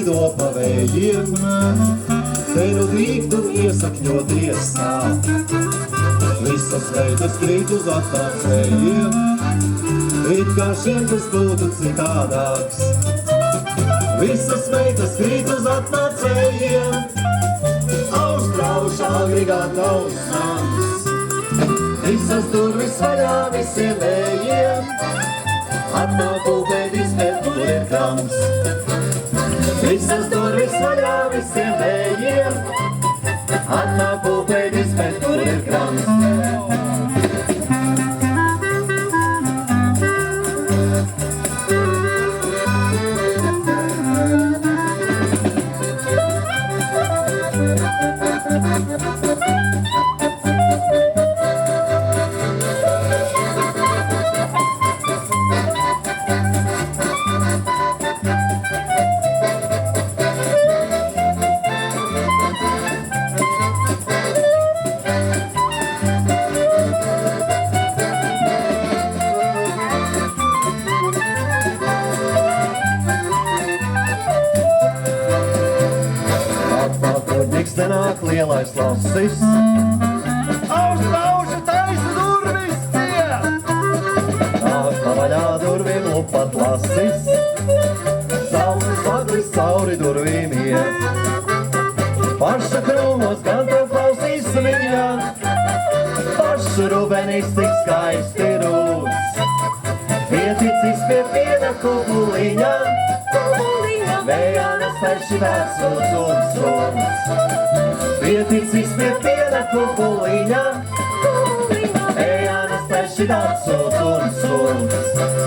lido pa vējiem, ceru drīktu iesakņoties sāp. Visas veidas krīt uz atnācējiem, it kā šiem tas būtu citādāks. Visas veidas krīt uz atnācējiem, Austrauša agregātaus nams. Visas durvis vaļā visiem vējiem, atnāk upēdis, bet tur ir krams. Visas durvis vaļā visiem vējiem, atnāk upēdis, bet tur ir krams. Nāk lielais lasis, Austrauša taisa durvis ciet. Nāk pavaļā durvīm lupat lasis, saules vaglis cauri durvīm iet. Paša krūmos gan tev klausīs viņa, pašu rubenis tik skaisti rūs. Pieticis pie piena kukuliņa, vējā nesperši vecums un suns. Pieticis pie piena kukuliņa, vējā nesperši vecums un suns.